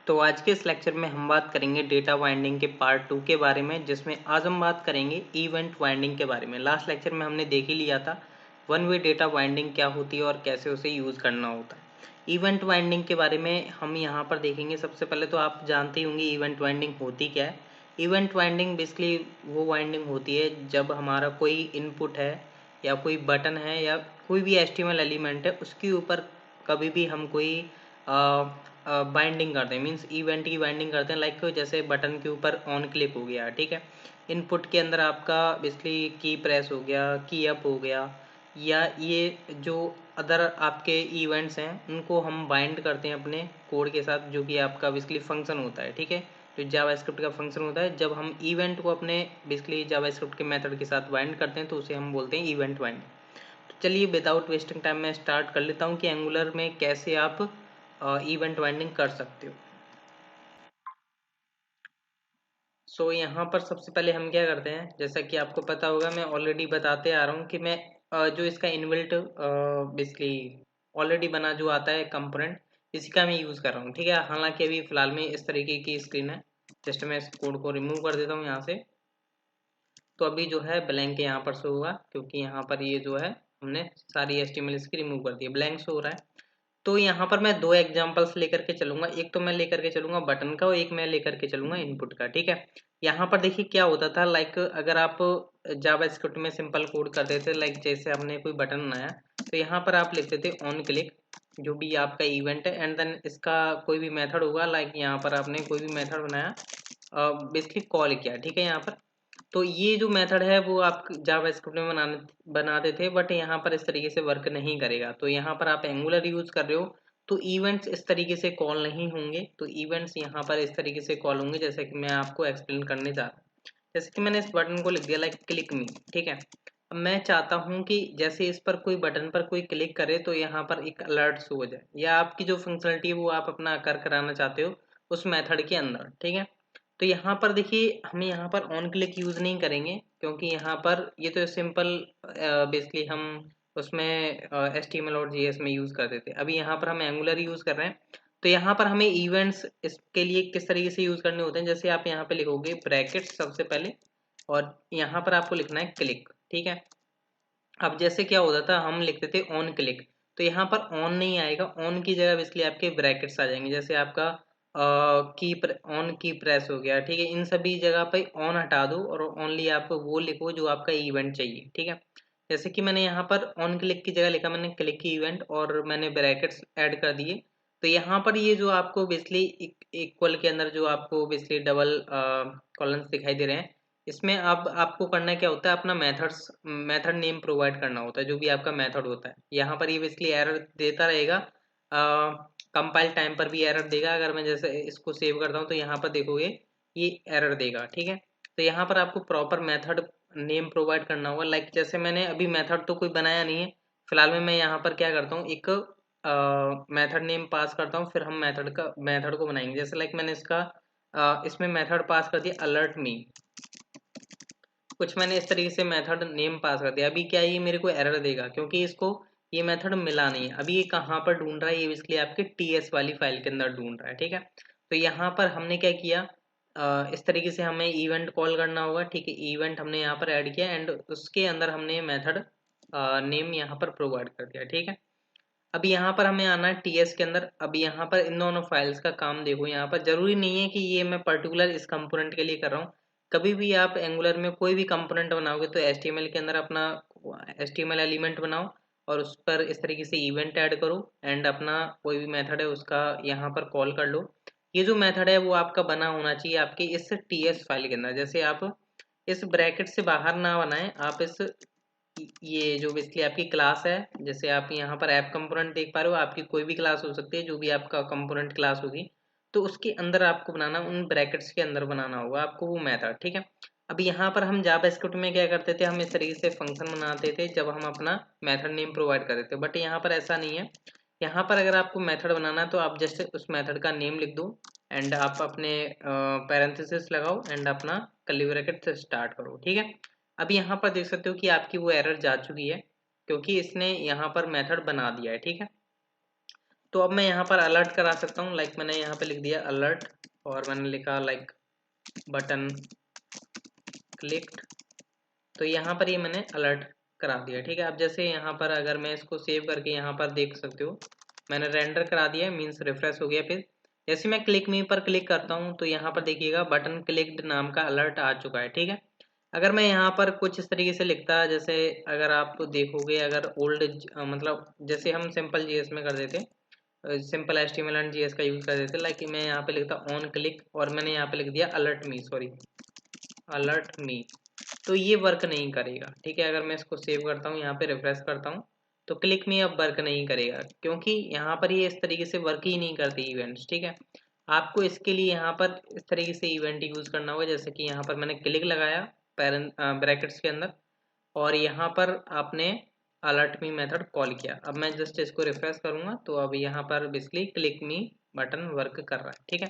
तो आज के इस लेक्चर में हम बात करेंगे डेटा बाइंडिंग के पार्ट 2 के बारे में, जिसमें आज हम बात करेंगे इवेंट बाइंडिंग के बारे में। लास्ट लेक्चर में हमने देख ही लिया था वन वे डेटा बाइंडिंग क्या होती है और कैसे उसे यूज़ करना होता है। इवेंट बाइंडिंग के बारे में हम यहाँ पर देखेंगे। सबसे पहले तो आप जानते ही होंगे इवेंट बाइंडिंग होती क्या है। इवेंट बाइंडिंग बेसिकली वो बाइंडिंग होती है जब हमारा कोई इनपुट है या कोई बटन है या कोई भी HTML एलिमेंट है, उसके ऊपर कभी भी हम कोई बाइंडिंग करते हैं, मीन्स इवेंट की बाइंडिंग करते हैं। लाइक जैसे बटन के ऊपर ऑन क्लिक हो गया, ठीक है। इनपुट के अंदर आपका बेसिकली की प्रेस हो गया, की अप हो गया, या ये जो अदर आपके इवेंट्स हैं उनको हम बाइंड करते हैं अपने कोड के साथ, जो कि आपका बेसिकली फंक्शन होता है, ठीक है। तो जावास्क्रिप्ट का फंक्शन होता है। जब हम इवेंट को अपने बेसिकली जावास्क्रिप्ट के मेथड के साथ बाइंड करते हैं तो उसे हम बोलते हैं इवेंट बाइंडिंग। तो चलिए विदाउट वेस्टिंग टाइम मैं स्टार्ट कर लेता हूँ कि एंगुलर में कैसे आप इवेंट बाइंडिंग कर सकते हो। सो यहाँ पर सबसे पहले हम क्या करते हैं, जैसा कि आपको पता होगा, मैं ऑलरेडी बताते आ रहा हूँ कि मैं जो इसका इनबिल्ट बेसिकली ऑलरेडी बना जो आता है कंपोनेंट, इसी का मैं यूज़ कर रहा हूँ, ठीक है। हालांकि अभी फिलहाल में इस तरीके की स्क्रीन है। जस्ट मैं इस कोड को रिमूव कर देता हूँ यहाँ से। तो अभी जो है ब्लैंक यहाँ पर शो होगा, क्योंकि यहाँ पर ये जो है हमने सारी HTML इसकी रिमूव कर दी है, ब्लैंक शो हो रहा है। तो यहाँ पर मैं दो एग्जांपल्स लेकर के चलूंगा। एक तो मैं लेकर के चलूंगा बटन का और एक मैं लेकर के चलूंगा इनपुट का, ठीक है। यहाँ पर देखिए क्या होता था, लाइक अगर आप जावास्क्रिप्ट में सिंपल कोड करते थे, लाइक जैसे हमने कोई बटन बनाया तो यहाँ पर आप लिखते थे ऑन क्लिक, जो भी आपका इवेंट है, एंड देन इसका कोई भी मेथड होगा। लाइक यहाँ पर आपने कोई भी मेथड बनाया, बेसिकली कॉल किया, ठीक है। यहाँ पर तो ये जो मेथड है वो आप जावास्क्रिप्ट में बनाते थे, बट यहाँ पर इस तरीके से वर्क नहीं करेगा। तो यहाँ पर आप एंगुलर यूज कर रहे हो तो इवेंट्स इस तरीके से कॉल नहीं होंगे। तो इवेंट्स यहाँ पर इस तरीके से कॉल होंगे, जैसे कि मैं आपको एक्सप्लेन करने जा रहा हूँ। जैसे कि मैंने इस बटन को लिख दिया लाइक क्लिक मी, ठीक है। अब मैं चाहता हूँ कि जैसे इस पर कोई बटन पर कोई क्लिक करे तो यहाँ पर एक अलर्ट शो हो जाए, या आपकी जो फंक्शनलिटी है वो आप अपना कर कराना चाहते हो उस मेथड के अंदर, ठीक है। तो यहाँ पर देखिए हमें यहाँ पर ऑन क्लिक यूज़ नहीं करेंगे, क्योंकि यहाँ पर ये तो सिंपल बेसिकली हम उसमें HTML और JS में यूज़ करते थे। अभी यहाँ पर हम एंगुलर यूज़ कर रहे हैं। तो यहाँ पर हमें इवेंट्स इसके लिए किस तरीके से यूज़ करने होते हैं, जैसे आप यहाँ पे लिखोगे ब्रैकेट सबसे पहले, और यहाँ पर आपको लिखना है क्लिक, ठीक है। अब जैसे क्या होता था, हम लिखते थे ऑन क्लिक, तो यहाँ पर ऑन नहीं आएगा, ऑन की जगह बेसिकली आपके ब्रैकेट्स आ जाएंगे। जैसे आपका की ऑन की प्रेस हो गया, ठीक है। इन सभी जगह पे ऑन हटा दो और ओनली आप वो लिखो जो आपका इवेंट चाहिए, ठीक है। जैसे कि मैंने यहाँ पर ऑन क्लिक की जगह लिखा मैंने क्लिक की इवेंट, और मैंने ब्रैकेट्स ऐड कर दिए। तो यहाँ पर ये जो आपको बेसिकली इक्वल के अंदर जो आपको बेसिकली डबल कॉलम्स दिखाई दे रहे हैं, इसमें अब आपको करना क्या होता है, अपना मेथड नेम प्रोवाइड करना होता है, जो भी आपका मेथड होता है। यहाँ पर ये बेसिकली एरर देता रहेगा, कंपाइल टाइम पर भी एरर देगा। अगर मैं जैसे इसको सेव करता हूँ तो यहाँ पर देखोगे ये एरर देगा, ठीक है। तो यहाँ पर आपको प्रॉपर मेथड नेम प्रोवाइड करना होगा। लाइक जैसे मैंने अभी मेथड तो कोई बनाया नहीं है फिलहाल में, मैं यहाँ पर क्या करता हूँ, एक मेथड नेम पास करता हूँ, फिर हम मेथड को बनाएंगे। जैसे लाइक मैंने इसमें मेथड पास कर दिया अलर्ट मी, कुछ मैंने इस तरीके से मेथड नेम पास कर दिया। अभी क्या ये मेरे को एरर देगा, क्योंकि इसको ये मेथड मिला नहीं है। अभी ये कहाँ पर ढूंढ रहा है, ये इसलिए आपके TS वाली फाइल के अंदर ढूंढ रहा है, ठीक है। तो यहाँ पर हमने क्या किया, इस तरीके से हमें इवेंट कॉल करना होगा, ठीक है। इवेंट हमने यहाँ पर ऐड किया एंड उसके अंदर हमने मेथड नेम यहाँ पर प्रोवाइड कर दिया, ठीक है। अब यहाँ पर हमें आना है TS के अंदर। अब यहाँ पर इन दोनों फाइल्स का काम देखो, यहाँ पर जरूरी नहीं है कि ये मैं पर्टिकुलर इस कंपोनेंट के लिए कर रहा हूँ। कभी भी आप एंगुलर में कोई भी कंपोनेंट बनाओगे तो HTML के अंदर अपना HTML एलिमेंट बनाओ और उस पर इस तरीके से इवेंट ऐड करो एंड अपना कोई भी मेथड है उसका यहाँ पर कॉल कर लो। ये जो मेथड है वो आपका बना होना चाहिए आपके इस TS फाइल के अंदर। जैसे आप इस ब्रैकेट से बाहर ना बनाएं, आप इस ये जो बेसिकली आपकी क्लास है, जैसे आप यहाँ पर ऐप कंपोनेंट देख पा रहे हो, आपकी कोई भी क्लास हो सकती है, जो भी आपका कंपोनेंट क्लास होगी, तो उसके अंदर आपको बनाना, उन ब्रैकेट्स के अंदर बनाना होगा आपको वो मेथड, ठीक है। अब यहाँ पर हम जावास्क्रिप्ट में क्या करते थे, हम इस तरीके से फंक्शन बनाते थे जब हम अपना मेथड नेम प्रोवाइड करते थे, बट यहाँ पर ऐसा नहीं है। यहाँ पर अगर आपको मेथड बनाना है तो आप जस्ट उस मेथड का नेम लिख दो एंड आप अपने पैरेंथेसिस लगाओ एंड अपना कर्ली ब्रैकेट से स्टार्ट करो, ठीक है। अब यहाँ पर देख सकते हो कि आपकी वो एरर जा चुकी है, क्योंकि इसने यहाँ पर मेथड बना दिया है, ठीक है। तो अब मैं यहाँ पर अलर्ट करा सकता हूँ, लाइक मैंने यहाँ पे लिख दिया अलर्ट और मैंने लिखा लाइक बटन क्लिक्ड, तो यहाँ पर ये मैंने अलर्ट करा दिया। ठीक है, अब जैसे यहाँ पर अगर मैं इसको सेव करके यहाँ पर देख सकते हो मैंने रेंडर करा दिया, मीन्स रिफ्रेश हो गया। फिर जैसे मैं क्लिक मी पर क्लिक करता हूँ तो यहाँ पर देखिएगा बटन क्लिक्ड नाम का अलर्ट आ चुका है। ठीक है, अगर मैं यहाँ पर कुछ इस तरीके से लिखता, जैसे अगर आप देखोगे अगर ओल्ड मतलब जैसे हम सिंपल जीएस में कर देते, सिंपल एचटीएमएल एंड जीएस का यूज कर देते, लाइक मैं यहाँ पे लिखता ऑन क्लिक और मैंने यहाँ पे लिख दिया अलर्ट मी, सॉरी अलर्ट मी, तो ये वर्क नहीं करेगा। ठीक है, अगर मैं इसको सेव करता हूँ यहाँ पे रिफ्रेश करता हूँ तो क्लिक मी अब वर्क नहीं करेगा, क्योंकि यहाँ पर ये इस तरीके से वर्क ही नहीं करती इवेंट्स। ठीक है, आपको इसके लिए यहाँ पर इस तरीके से इवेंट यूज करना होगा, जैसे कि यहाँ पर मैंने क्लिक लगाया पैरेंट ब्रैकेट्स के अंदर और यहाँ पर आपने अलर्ट मी मेथड कॉल किया। अब मैं जस्ट इसको रिफ्रेश करूंगा तो अब यहाँ पर बेसिकली क्लिक मी बटन वर्क कर रहा है। ठीक है,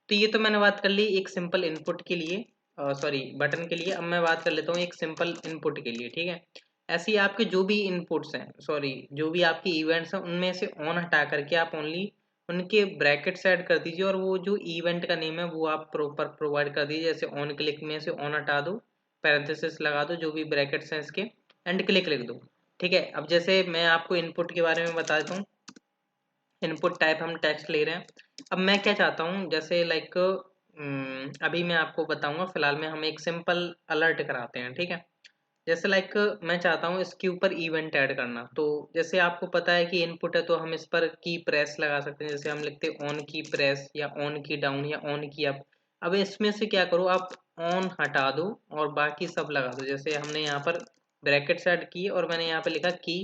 तो ये तो मैंने बात कर ली एक सिंपल इनपुट के लिए, सॉरी बटन के लिए। अब मैं बात कर लेता हूँ एक सिंपल इनपुट के लिए। ठीक है, ऐसे ही आपके जो भी इनपुट्स हैं, सॉरी जो भी आपके इवेंट्स हैं उनमें से ऑन हटा करके आप ओनली उनके ब्रैकेट्स ऐड कर दीजिए और वो जो इवेंट का नेम है वो आप प्रॉपर प्रोवाइड कर दीजिए। जैसे ऑन क्लिक में से ऑन हटा दो, पैरेंथेसिस लगा दो, जो भी ब्रैकेट्स हैं इसके, एंड क्लिक लिख दो। ठीक है, अब जैसे मैं आपको इनपुट के बारे में बता देता हूँ, इनपुट टाइप हम टेक्स्ट ले रहे हैं। अब मैं क्या चाहता हूँ, जैसे लाइक अभी मैं आपको बताऊंगा, फिलहाल में हम एक सिंपल अलर्ट कराते हैं। ठीक है, जैसे लाइक मैं चाहता हूँ इसके ऊपर इवेंट ऐड करना, तो जैसे आपको पता है कि इनपुट है तो हम इस पर की प्रेस लगा सकते हैं। जैसे हम लिखते हैं ऑन की प्रेस या ऑन की डाउन या ऑन की अप। अब इसमें से क्या करो, आप ऑन हटा दो और बाकी सब लगा दो। जैसे हमने यहाँ पर ब्रैकेट्स ऐड किए और मैंने यहाँ पे लिखा की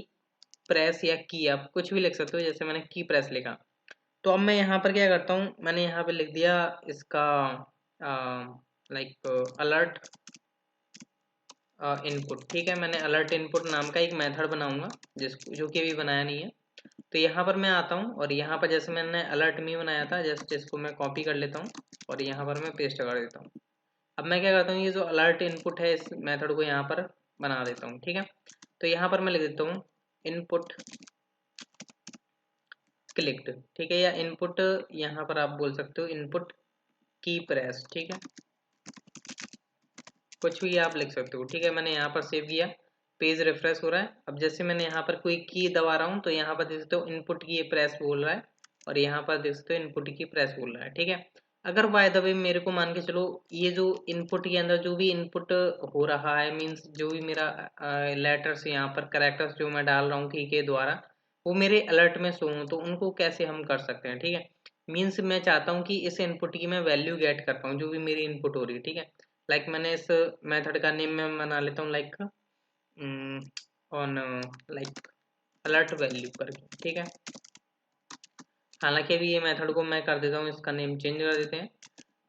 प्रेस या की अप, कुछ भी लिख सकते हो। जैसे मैंने की प्रेस लिखा, तो अब मैं यहाँ पर क्या करता हूँ, मैंने यहाँ पे लिख दिया इसका लाइक अलर्ट इनपुट। ठीक है, मैंने अलर्ट इनपुट नाम का एक मेथड बनाऊंगा जो कि अभी बनाया नहीं है। तो यहाँ पर मैं आता हूँ और यहाँ पर जैसे मैंने अलर्ट मी बनाया था, जस्ट इसको मैं कॉपी कर लेता हूँ और यहाँ पर मैं पेस्ट कर देता हूँ। अब मैं क्या करता हूँ, ये जो अलर्ट इनपुट है इस मेथड को यहाँ पर बना देता हूँ। ठीक है, तो यहाँ पर मैं लिख देता हूँ इनपुट क्लिक्ड। ठीक है, या इनपुट यहाँ पर आप बोल सकते हो इनपुट की प्रेस। ठीक है, कुछ भी आप लिख सकते हो। ठीक है, मैंने यहाँ पर सेव किया, पेज रिफ्रेश हो रहा है। अब जैसे मैंने यहाँ पर कोई की दबा रहा हूँ तो यहाँ पर देख सकते हो इनपुट की प्रेस बोल रहा है और यहाँ पर देख सकते हो इनपुट की प्रेस बोल रहा है। ठीक है, अगर बाय द वे मेरे को मान के चलो ये जो इनपुट के अंदर जो भी इनपुट हो रहा है, मीन्स जो भी मेरा लेटर्स यहाँ पर करेक्टर्स जो मैं डाल रहा हूँ की के द्वारा, वो मेरे अलर्ट में शो हो, तो उनको कैसे हम कर सकते हैं। ठीक है, मीन्स मैं चाहता हूँ कि इस इनपुट की मैं वैल्यू गेट कर पाऊँ जो भी मेरी इनपुट हो रही है। ठीक है, लाइक मैंने इस मेथड का नेम मैं बना लेता हूँ like on like alert value करके। ठीक है, हालांकि अभी ये मेथड को मैं कर देता हूँ, इसका नेम चेंज कर देते हैं।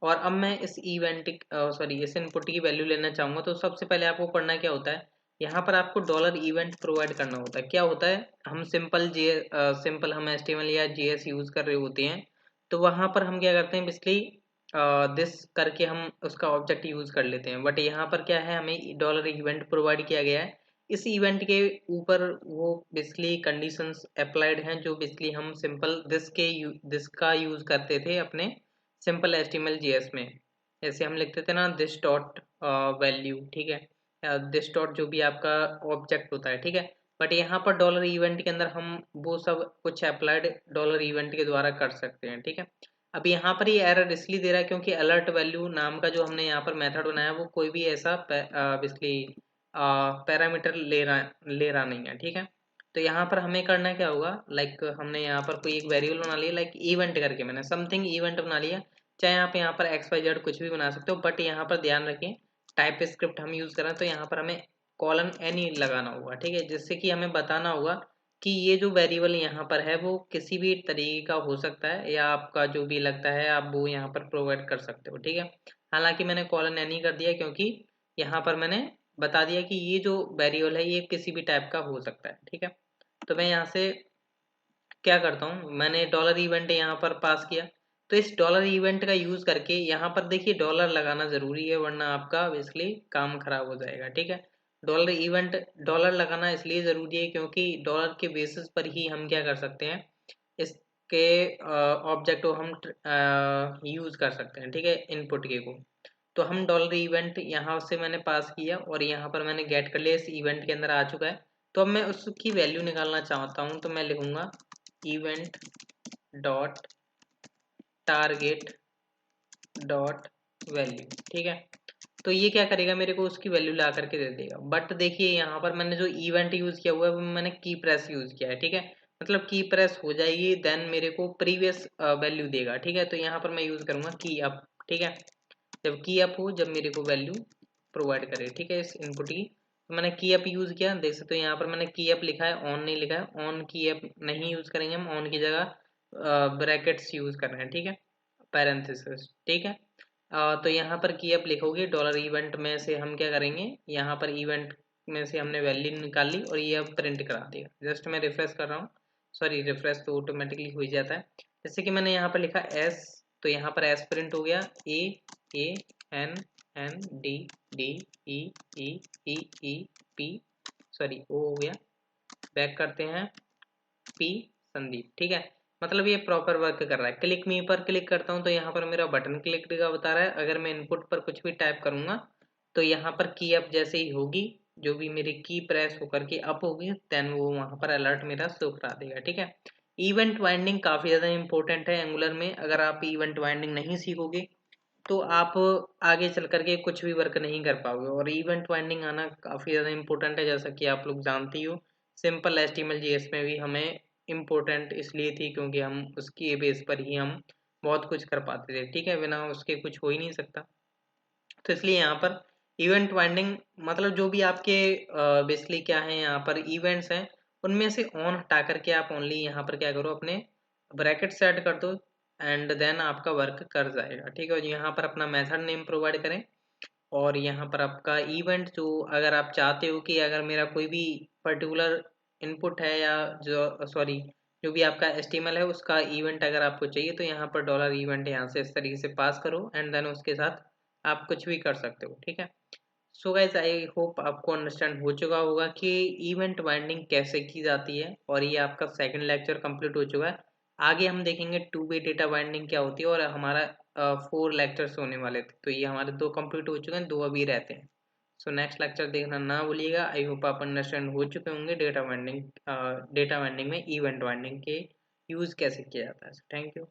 और अब मैं इस इवेंट सॉरी इस इनपुट की वैल्यू लेना चाहूँगा, तो सबसे पहले आपको करना क्या होता है, यहाँ पर आपको डॉलर इवेंट प्रोवाइड करना होता है। क्या होता है, हम सिंपल हम एचटीएमएल या जीएस यूज कर रहे होते हैं, तो वहाँ पर हम क्या करते हैं बेसिकली दिस करके हम उसका ऑब्जेक्ट यूज कर लेते हैं। बट यहाँ पर क्या है, हमें डॉलर इवेंट प्रोवाइड किया गया है, इस इवेंट के ऊपर वो बेसिकली कंडीशंस अप्लाइड हैं जो बेसिकली हम सिंपल दिस का यूज करते थे अपने सिंपल एचटीएमएल जीएस में। जैसे हम लिखते थे ना दिस डॉट वैल्यू। ठीक है, या दिस डॉट जो भी आपका ऑब्जेक्ट होता है। ठीक है, बट यहाँ पर डॉलर इवेंट के अंदर हम वो सब कुछ अप्लाइड डॉलर इवेंट के द्वारा कर सकते हैं। ठीक है, अब यहाँ पर ये एरर इसलिए दे रहा है क्योंकि अलर्ट वैल्यू नाम का जो हमने यहाँ पर मेथड बनाया वो कोई भी ऐसा बेसिकली पैरामीटर ले रहा नहीं है। ठीक है, तो यहाँ पर हमें करना क्या होगा, लाइक हमने यहाँ पर कोई एक वेरिएबल बना लिया, लाइक इवेंट करके मैंने समथिंग इवेंट बना लिया, चाहे आप यहाँ पर एक्स वाई जेड कुछ भी बना सकते हो। बट यहाँ पर ध्यान रखें टाइप स्क्रिप्ट हम यूज कर रहे हैं तो यहाँ पर हमें कॉलन एन ही लगाना होगा। ठीक है, जिससे कि हमें बताना होगा कि ये जो वेरिएबल यहाँ पर है वो किसी भी तरीके का हो सकता है, या आपका जो भी लगता है आप वो यहाँ पर प्रोवाइड कर सकते हो। ठीक है, हालांकि मैंने कॉलन एन ही कर दिया क्योंकि यहाँ पर मैंने बता दिया कि ये जो वेरिएबल है ये किसी भी टाइप का हो सकता है। ठीक है, तो मैं यहाँ से क्या करता हूँ, मैंने डॉलर इवेंट यहाँ पर पास किया, तो इस डॉलर इवेंट का यूज करके यहाँ पर देखिए डॉलर लगाना जरूरी है वरना आपका बेसिकली काम खराब हो जाएगा। ठीक है, डॉलर इवेंट डॉलर लगाना इसलिए जरूरी है क्योंकि डॉलर के बेसिस पर ही हम क्या कर सकते हैं, इस के ऑब्जेक्ट को हम यूज़ कर सकते हैं, ठीक है, इनपुट के को। तो हम डॉलर इवेंट यहाँ से मैंने पास किया और यहाँ पर मैंने गेट कर लिया, इस इवेंट के अंदर आ चुका है। तो अब मैं उसकी वैल्यू निकालना चाहता हूँ, तो मैं लिखूंगा event dot target dot value, ठीक है। तो ये क्या करेगा, मेरे को उसकी वैल्यू ला करके दे देगा। बट देखिए यहाँ पर मैंने जो इवेंट यूज किया हुआ है वो मैंने की प्रेस यूज किया है, ठीक है। मतलब की प्रेस हो जाएगी देन मेरे को प्रीवियस वैल्यू देगा, ठीक है। तो यहाँ पर मैं यूज करूंगा की अप, ठीक है। जब की अप हो, जब मेरे को वैल्यू प्रोवाइड करे, ठीक है, इस इनपुट की। तो मैंने की अप यूज किया, देख सकते हो यहाँ पर मैंने की अप लिखा है, ऑन नहीं लिखा है। ऑन की अप नहीं यूज करेंगे हम, ऑन की जगह ब्रैकेट्स यूज कर रहे हैं, ठीक है, पैरेंथेसिस, ठीक है। तो यहाँ पर की अप लिखोगे, डॉलर इवेंट में से हम क्या करेंगे, यहाँ पर इवेंट में से हमने वैल्यू निकाल ली और ये अब प्रिंट करा देगा। जस्ट मैं रिफ्रेश कर रहा हूँ, सॉरी रिफ्रेश तो ऑटोमेटिकली हो ही जाता है। जैसे कि मैंने यहाँ पर लिखा एस, तो यहाँ पर एस प्रिंट हो गया, A N N D D E E E E P, sorry O हो गया। बैक करते हैं, पी संदीप, ठीक है। मतलब ये प्रॉपर वर्क कर रहा है। क्लिक मी पर क्लिक करता हूँ तो यहाँ पर मेरा बटन क्लिक का बता रहा है। अगर मैं इनपुट पर कुछ भी टाइप करूंगा तो यहाँ पर की अप जैसे ही होगी, जो भी मेरी की प्रेस होकर के अप होगी, देन वो वहाँ पर अलर्ट मेरा शो करा देगा, ठीक है। इवेंट वाइंडिंग काफ़ी ज़्यादा इंपॉर्टेंट है एंगुलर में। अगर आप इवेंट वाइंडिंग नहीं सीखोगे तो आप आगे चल करके कुछ भी वर्क नहीं कर पाओगे। और इवेंट वाइंडिंग आना काफ़ी ज़्यादा इंपॉर्टेंट है, जैसा कि आप लोग जानते ही हो। सिंपल एचटीएमएल जीएस में भी हमें इम्पोर्टेंट इसलिए थी क्योंकि हम उसकी बेस पर ही हम बहुत कुछ कर पाते थे, ठीक है, बिना उसके कुछ हो ही नहीं सकता। तो इसलिए यहाँ पर इवेंट वाइंडिंग मतलब जो भी आपके बेसिकली क्या है, यहाँ पर इवेंट्स हैं उनमें से ऑन हटा करके आप ओनली यहाँ पर क्या करो, अपने ब्रैकेट सेट कर दो एंड देन आपका वर्क कर जाएगा, ठीक है। और यहाँ पर अपना मेथड नेम प्रोवाइड करें और यहाँ पर आपका इवेंट जो, अगर आप चाहते हो कि अगर मेरा कोई भी पर्टिकुलर इनपुट है या जो सॉरी जो भी आपका एचटीएमएल है उसका इवेंट अगर आपको चाहिए, तो यहाँ पर डॉलर इवेंट यहाँ से इस तरीके से पास करो एंड देन उसके साथ आप कुछ भी कर सकते हो, ठीक है। सो गाइज आई होप आपको अंडरस्टैंड हो चुका होगा कि इवेंट बाइंडिंग कैसे की जाती है। और ये आपका सेकंड लेक्चर कंप्लीट हो चुका है। आगे हम देखेंगे टू वे डेटा बाइंडिंग क्या होती है, और हमारा 4 लेक्चर्स होने वाले थे, तो ये हमारे 2 कंप्लीट हो चुके हैं, 2 अभी रहते हैं। सो नेक्स्ट लेक्चर देखना ना भूलिएगा। आई होप आप अंडरस्टैंड हो चुके होंगे डेटा बाइंडिंग में इवेंट बाइंडिंग के यूज़ कैसे किया जाता है। Thank you.